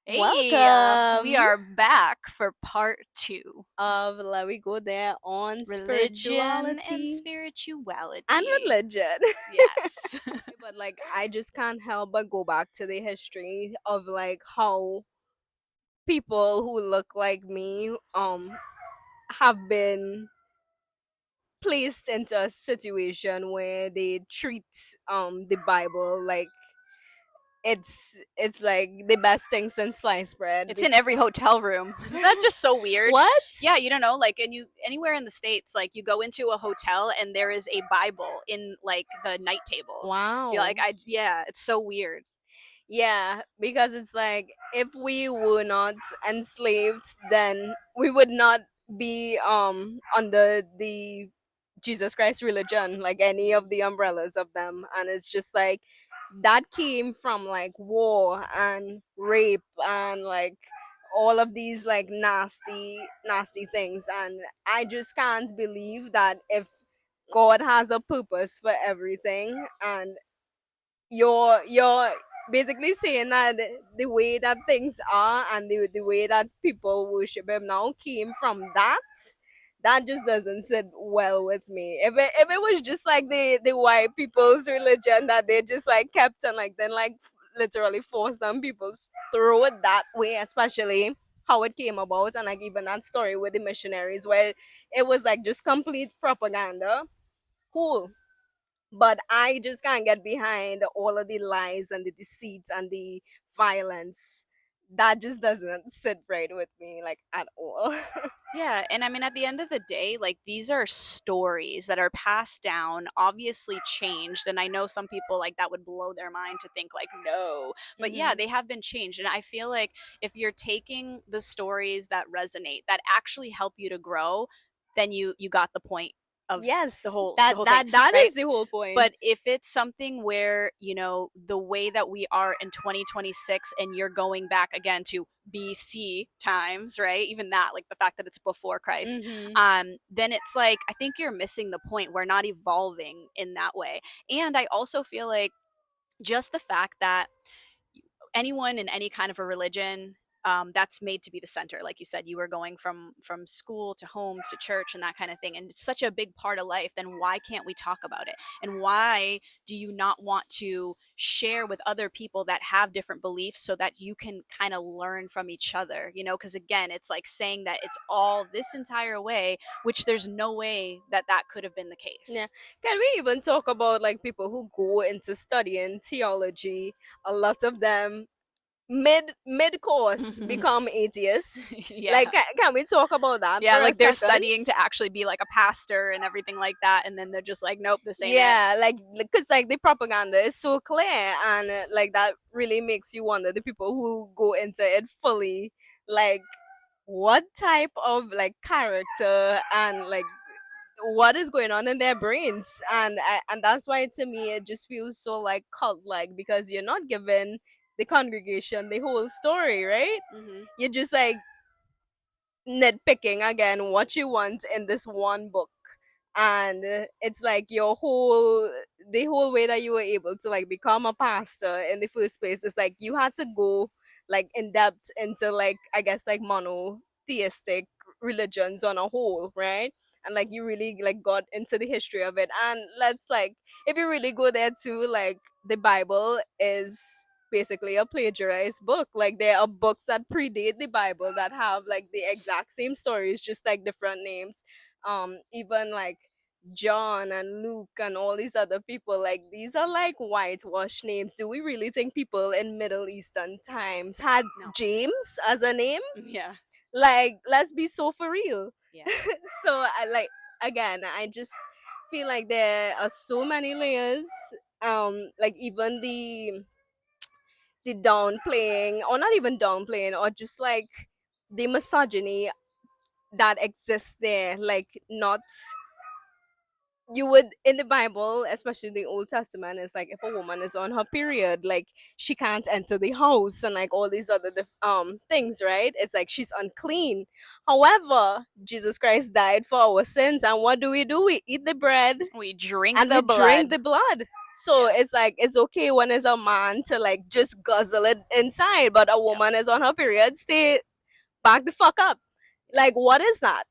Hey, we Welcome are back for part two. of Let We Go There on Religion and spirituality and spirituality. religion. Yes. But like I just can't help but go back to the history of like how people who look like me have been placed into a situation where they treat the Bible like it's like the best thing since sliced bread. It's in every hotel room. Isn't that just so weird? What? Yeah, you don't know, like, and you anywhere in the States, like, you go into a hotel and there is a Bible in, like, the night tables. You're Wow. like, yeah, it's so weird. Yeah, because it's like if we were not enslaved, then we would not be under the Jesus Christ religion, like any of the umbrellas of them. And it's just like that came from like war and rape and like all of these like nasty things. And I just can't believe that if God has a purpose for everything and you're basically saying that the way that things are and the way that people worship him now came from that just doesn't sit well with me. If it was just like the white people's religion that they just like kept and like then like literally forced on people's throat that way, especially how it came about, and like even that story with the missionaries where it was like just complete propaganda. Cool, but I just can't get behind all of the lies and the deceit and the violence. That just doesn't sit right with me like at all. Yeah, and I mean, at the end of the day, like, these are stories that are passed down, obviously changed. And I know some people, like, that would blow their mind to think, like, no. But yeah, Hmm. they have been changed. And I feel like if you're taking the stories that resonate, that actually help you to grow, then you got the point of the Yes, whole the that whole thing, that that right? is the whole point. But if it's something where, the way that we are in 2026 and you're going back again to BC times, right? Even that, like the fact that it's before Christ, Hmm. then it's like, I think you're missing the point. We're not evolving in that way. And I also feel like just the fact that anyone in any kind of a religion, that's made to be the center. Like you said, you were going from school to home to church and that kind of thing, and it's such a big part of life. Then why can't we talk about it? And why do you not want to share with other people that have different beliefs so that you can kind of learn from each other? Because again, it's like saying that it's all this entire way, which there's no way that that could have been the Yeah. case. Can we even talk about like people who go into studying theology? A lot of them mid course become atheists. Like, Yeah. can we talk about that Yeah, for a like they're second? studying to actually be like a pastor and everything like that, and then they're just like, nope, this ain't it. Yeah, like because like the propaganda is so clear, and like that really makes you wonder the people who go into it fully, like what type of like character and like what is going on in their brains, and that's why to me it just feels so like cult like, because you're not giving the congregation the whole story, right? Mm-hmm. You're just like nitpicking again what you want in this one book, and it's like the whole way that you were able to like become a pastor in the first place is like you had to go like in depth into like I guess like monotheistic religions on a whole, right? And like you really like got into the history of it, and let's like if you really go there too, like the Bible is basically a plagiarized book. Like there are books that predate the Bible that have like the exact same stories, just like different names. Even like John and Luke and all these other people, like these are like whitewashed names. Do we really think people in Middle Eastern times had No. James as a name? Yeah. Like, let's be so for real. Yeah. So I like again, I just feel like there are so many layers. Like even the downplaying, or not even downplaying, or just like the misogyny that exists there, like not you would in the Bible, especially the Old Testament, is like if a woman is on her period, like she can't enter the house and like all these other things, right? It's like she's unclean. However, Jesus Christ died for our sins, and what do? We eat the bread We drink and we the drink blood. the blood. So Yeah. it's like it's okay when it's a man to like just guzzle it inside, but a Yep. woman is on her period, stay back the fuck up. Like what is that?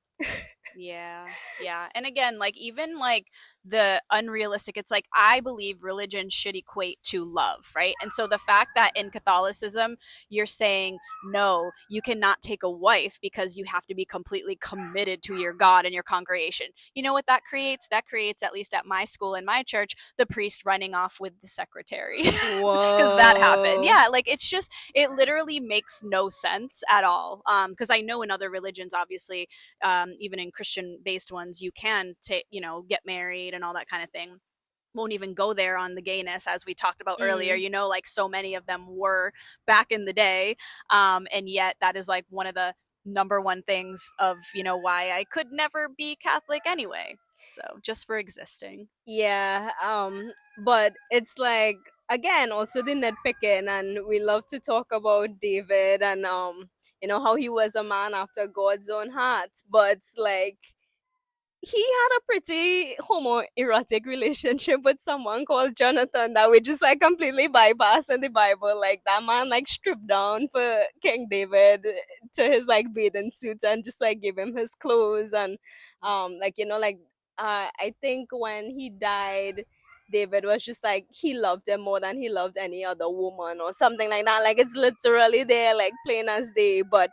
Yeah. Yeah. And again, like even like the unrealistic, it's like I believe religion should equate to love, right? And so the fact that in Catholicism you're saying no, you cannot take a wife because you have to be completely committed to your God and your congregation. You know what that creates? That creates, at least at my school and my church, the priest running off with the secretary. Because that happened. Whoa. Yeah, like it's just it literally makes no sense at all. Because I know in other religions, obviously, even in Christian based ones, you can take, get married and all that kind of thing. Won't even go there on the gayness, as we talked about earlier, Mm. like so many of them were back in the day. And yet that is like one of the number one things of, why I could never be Catholic anyway. So just for existing. Yeah, but it's like again also the nitpicking, and we love to talk about David and how he was a man after God's own heart, but like he had a pretty homoerotic relationship with someone called Jonathan that we just like completely bypass in the Bible. Like that man like stripped down for King David to his like bathing suit and just like give him his clothes and like like I think when he died David was just like he loved him more than he loved any other woman or something like that. Like it's literally there like plain as day, but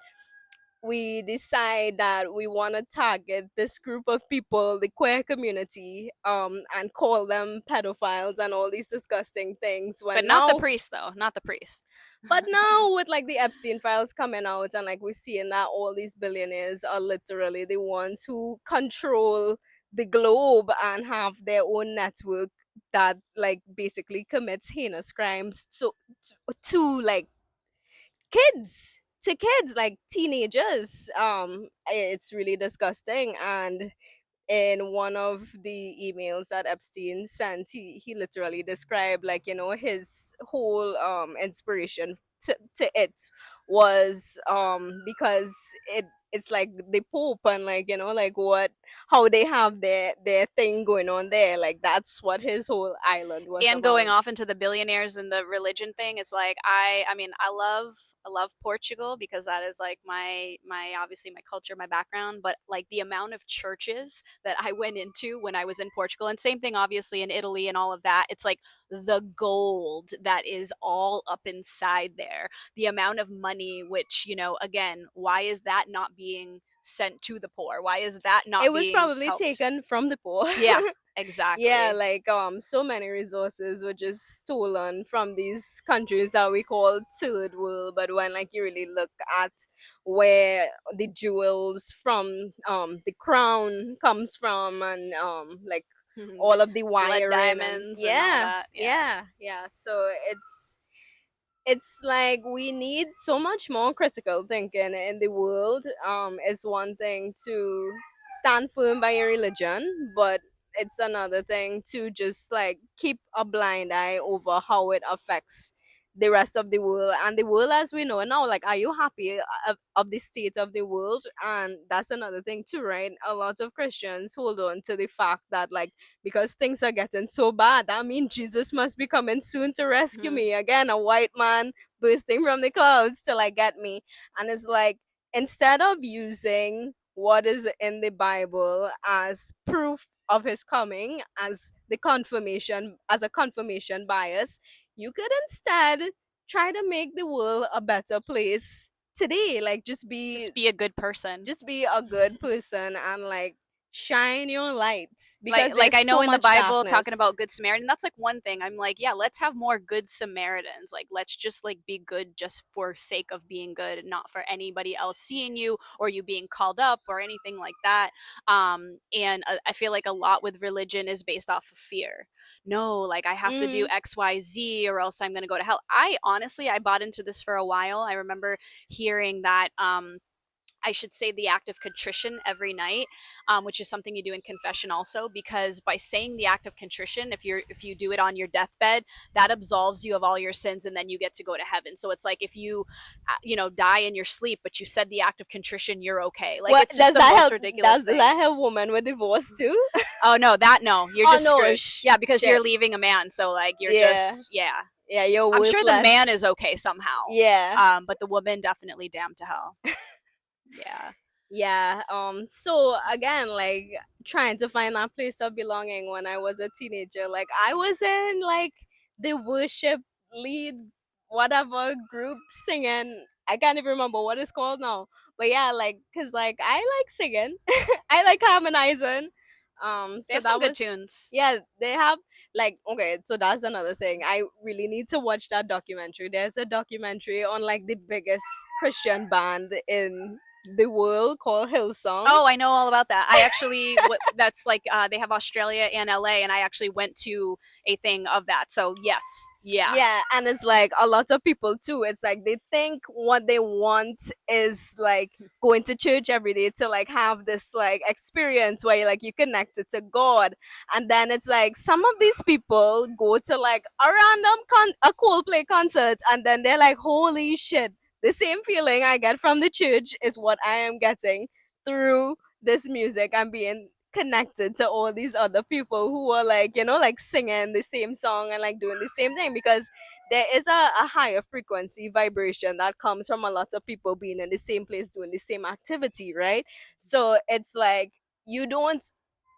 we decide that we want to target this group of people, the queer community, and call them pedophiles and all these disgusting things. But When not the now, priest, though. Not the priest. but now with like the Epstein files coming out, and like we're seeing that all these billionaires are literally the ones who control the globe and have their own network that like basically commits heinous crimes to like kids like teenagers. It's really disgusting. And in one of the emails that Epstein sent, he literally described like his whole inspiration to it was because it's like the Pope and like like what how they have their thing going on there, like that's what his whole island was And going about. off into the billionaires and the religion thing, it's like I mean I love Portugal because that is like my obviously my culture, my background, but like the amount of churches that I went into when I was in Portugal, and same thing obviously in Italy and all of that, it's like the gold that is all up inside there, the amount of money, which again, why is that not being sent to the poor? Why is that It not was being probably helped? taken from the poor. Yeah, Yeah, exactly. like so many resources were just stolen from these countries that we call third world, but when like you really look at where the jewels from the crown comes from, and like all of the Blood wiring, and diamonds and all yeah, that. Yeah. yeah, so it's like we need so much more critical thinking in the world. It's one thing to stand firm by your religion, but it's another thing to just like keep a blind eye over how it affects the rest of the world and the world as we know it now. Like, are you happy of the state of the world? And that's another thing too, right? A lot of Christians hold on to the fact that like because things are getting so bad, that means Jesus must be coming soon to rescue Mhm. me. Again, a white man bursting from the clouds to like get me. And it's like instead of using what is in the Bible as proof of his coming, as a confirmation bias, you could instead try to make the world a better place today. Like Just be a good person. just be a good person and like shine your light because Like there's I know so in the much Bible talking darkness. about good Samaritan, that's like one thing. I'm like, yeah, let's have more good Samaritans. Like let's just like be good just for sake of being good and not for anybody else seeing you or you being called up or anything like that. And I feel like a lot with religion is based off of fear. No, like I have to do Hmm. XYZ or else I'm going to go to hell. I honestly I bought into this for a while. I remember hearing that I should say the act of contrition every night, which is something you do in confession also. Because by saying the act of contrition, if you do it on your deathbed, that absolves you of all your sins, and then you get to go to heaven. So it's like if you, die in your sleep, but you said the act of contrition, you're okay. Like What it's just does the that most help? ridiculous Does thing. that help women with divorce too? Oh no, that no, you're Oh just no, screwed. Yeah, because shit. you're leaving a man, so like you're Yeah, just yeah. yeah, you're I'm sure the man is worthless. okay somehow, Yeah, but the woman definitely damned to hell. Yeah. yeah. So again, like trying to find that place of belonging when I was a teenager. Like I was in like the worship lead whatever group singing. I can't even remember what it's called now. But yeah, like cause like I like singing. I like harmonizing. They So have some that good was tunes. yeah, they have like okay, so that's another thing. I really need to watch that documentary. There's a documentary on like the biggest Christian band in the world called Hillsong. Oh, I know all about that. I actually, that's like they have Australia and LA, and I actually went to a thing of that. So yes, yeah. Yeah, and it's like a lot of people too. It's like they think what they want is like going to church every day to like have this like experience where you connected to God. And then it's like some of these people go to like a random a Coldplay concert and then they're like, holy shit, the same feeling I get from the church is what I am getting through this music. I'm being connected to all these other people who are like like singing the same song and like doing the same thing because there is a higher frequency vibration that comes from a lot of people being in the same place doing the same activity, right? So it's like you don't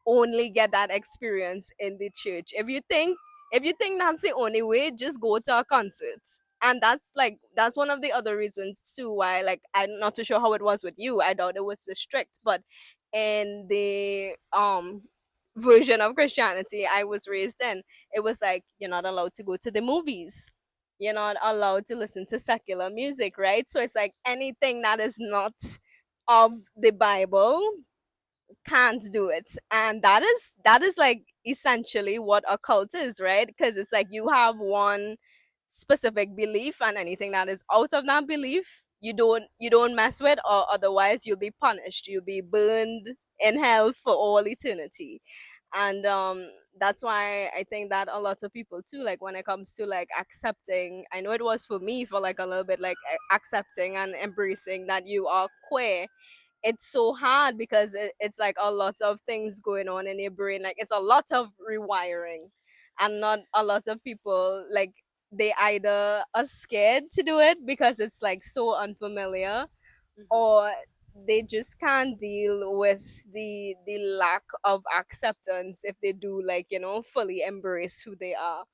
only get that experience in the church. If you think that's the only way, just go to a concert. And that's one of the other reasons too why like I'm not too sure how it was with you. I doubt it was this strict, but in the version of Christianity I was raised in, it was like you're not allowed to go to the movies. You're not allowed to listen to secular music, right? So it's like anything that is not of the Bible can't do it. And that is like essentially what a cult is, right? Because it's like you have one specific belief and anything that is out of that belief you don't mess with, or otherwise you'll be punished, you'll be burned in hell for all eternity. And that's why I think that a lot of people too, like when it comes to like accepting, I know it was for me for like a little bit, like accepting and embracing that you are queer, it's so hard because it's like a lot of things going on in your brain, like it's a lot of rewiring. And not a lot of people, like they either are scared to do it because it's like so unfamiliar, Mhm. or they just can't deal with the lack of acceptance if they do like fully embrace who they are.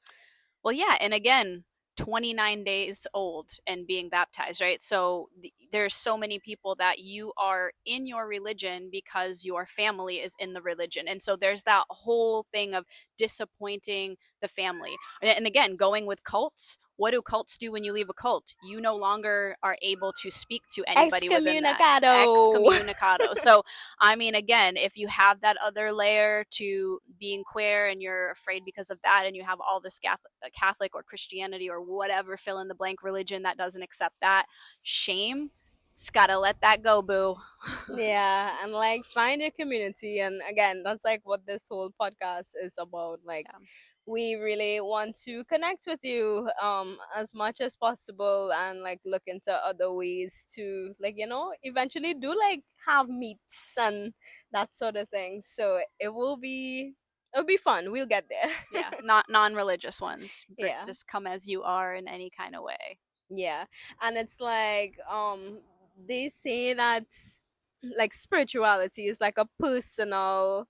Well, yeah, and again, 29 days old and being baptized, right? So there's so many people that you are in your religion because your family is in the religion. And so there's that whole thing of disappointing the family. And again, going with cults, what do cults do when you leave a cult? You no longer are able to speak to anybody within that. Excommunicado. Excommunicado. So I mean, again, if you have that other layer to being queer and you're afraid because of that, and you have all this Catholic or Christianity or whatever fill in the blank religion that doesn't accept that, shame. Just gotta let that go, boo. Yeah, and like find your community. And again, that's like what this whole podcast is about. Like Yeah. we really want to connect with you as much as possible and like look into other ways to like eventually do like have meets and that sort of thing. So it'll be fun. We'll get there. Yeah, not non-religious ones. Yeah. Just come as you are in any kind of way. Yeah. And it's like they say that like spirituality is like a personal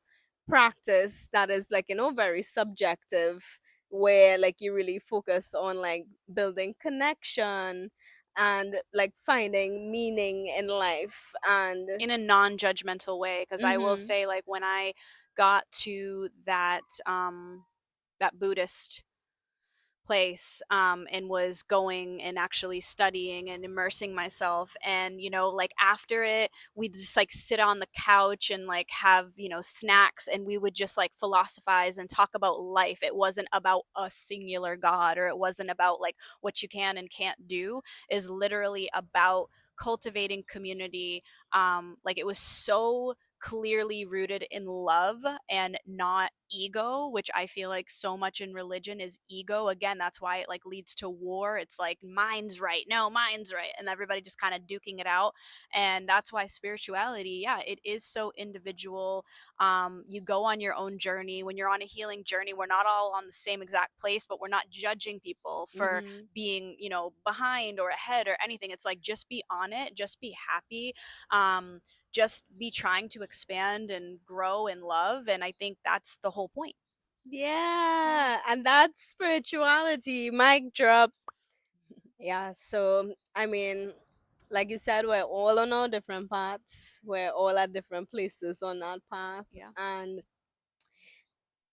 practice that is like very subjective, where like you really focus on like building connection and like finding meaning in life. And In a non-judgmental way, because I will mhm say, like when I got to that Buddhist place, and was going and actually studying and immersing myself, and like after it we'd just like sit on the couch and like have snacks, and we would just like philosophize and talk about life. It wasn't about a singular god, or it wasn't about like what you can and can't do. Is literally about cultivating community, like it was so clearly rooted in love and not ego, which I feel like so much in religion is ego. Again, that's why it like leads to war. It's like mine's right, no, mine's right, and everybody just kind of duking it out. And that's why spirituality, yeah, it is so individual. You go on your own journey. When you're on a healing journey, we're not all on the same exact place, but we're not judging people for Mm-hmm. being, behind or ahead or anything. It's like just be on it, just be happy, um, just be trying to expand and grow in love. And I think that's the whole point. Yeah. Yeah, and that's spirituality. Mic drop. Yeah, so I mean, like you said, we're all on our different paths. We're all at different places on that path, Yeah. and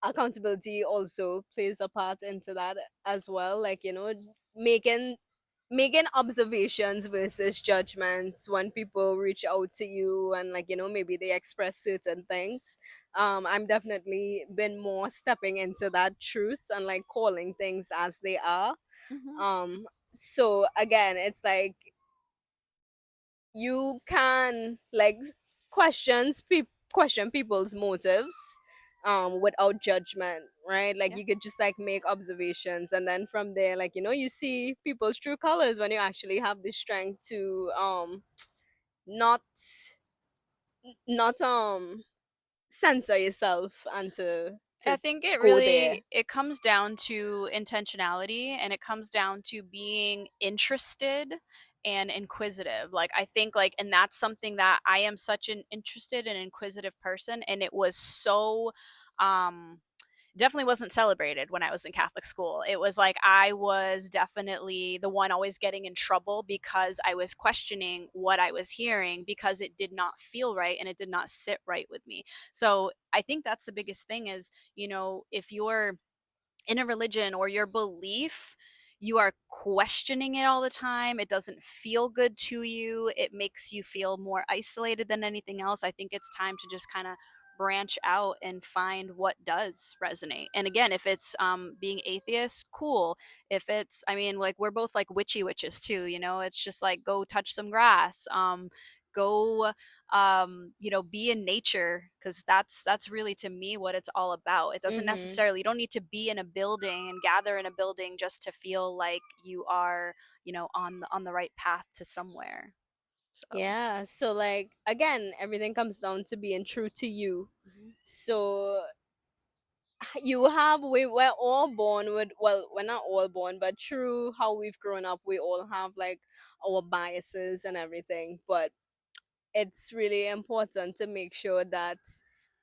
accountability also plays a part into that as well. Like making making observations versus judgments when people reach out to you and like maybe they express certain things. I'm definitely been more stepping into that truth and like calling things as they are. Hmm. So again, it's like you can like question people's motives without judgment, right? Like Yeah. you could just like make observations, and then from there, like you see people's true colors when you actually have the strength to not not censor yourself and I to think it go there. really it comes down to intentionality, and it comes down to being interested and inquisitive. Like I think like, and that's something that I am such an interested and inquisitive person, and it was so um definitely wasn't celebrated when I was in Catholic school. It was like I was definitely the one always getting in trouble because I was questioning what I was hearing because it did not feel right and it did not sit right with me. So I think that's the biggest thing is, if you're in a religion or your belief, you are questioning it all the time. It doesn't feel good to you. It makes you feel more isolated than anything else. I think it's time to just kind of branch out and find what does resonate. And again, if it's being atheist, cool. If it's, I mean, like we're both like witchy witches too, it's just like go touch some grass, go be in nature, because that's really to me what it's all about. It doesn't Mm-hmm. necessarily, you don't need to be in a building and gather in a building just to feel like you are, on the right path to somewhere. So Yeah, so like again, everything comes down to being true to you. mhm. So we're all born with, well, we're not all born, but through how we've grown up, we all have like our biases and everything. But it's really important to make sure that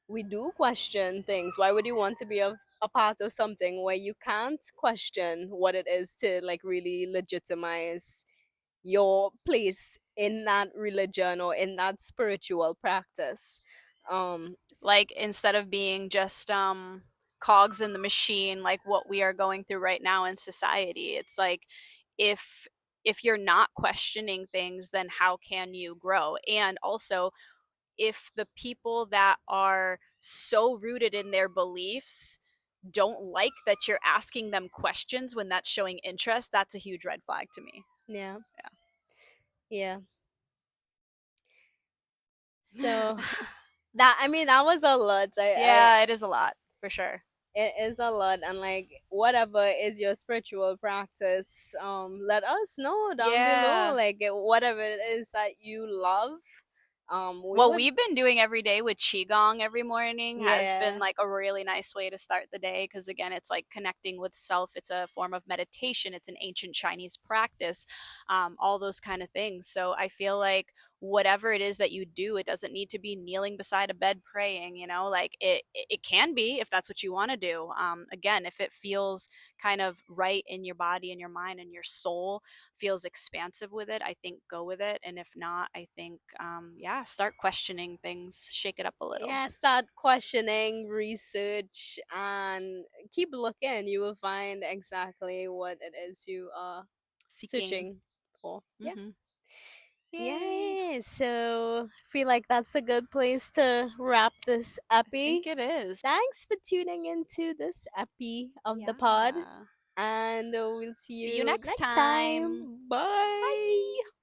we do question things. Why would you want to be a part of something where you can't question what it is to like really legitimize your place in that religion or in that spiritual practice? Like instead of being just cogs in the machine, like what we are going through right now in society, it's like if you're not questioning things, then how can you grow? And also, if the people that are so rooted in their beliefs don't like that you're asking them questions when that's showing interest, that's a huge red flag to me. Yeah, Yeah. yeah. So that, I mean, that was a lot. Yeah, it is a lot for sure. It is a lot, and like whatever is your spiritual practice, let us know down below. Yeah. Like whatever it is that you love, we What would. we've been doing every day with qigong every morning has been Yeah, like a really nice way to start the day, because again, it's like connecting with self. It's a form of meditation. It's an ancient Chinese practice, all those kind of things. So I feel like whatever it is that you do, it doesn't need to be kneeling beside a bed praying. Like it can be if that's what you want to do. Again, if it feels kind of right in your body and your mind and your soul, feels expansive with it, I think go with it. And if not, I think, yeah, start questioning things, shake it up a little. yeah. Start questioning, research, and keep looking. You will find exactly what it is you are Seeking. searching for. Yeah. Hmm. Yay. Yay! So feel like that's a good place to wrap this I think epi. it is. Thanks for tuning into this epi of the pod, Yeah. and we'll see See you you next next time. time. Bye. Bye.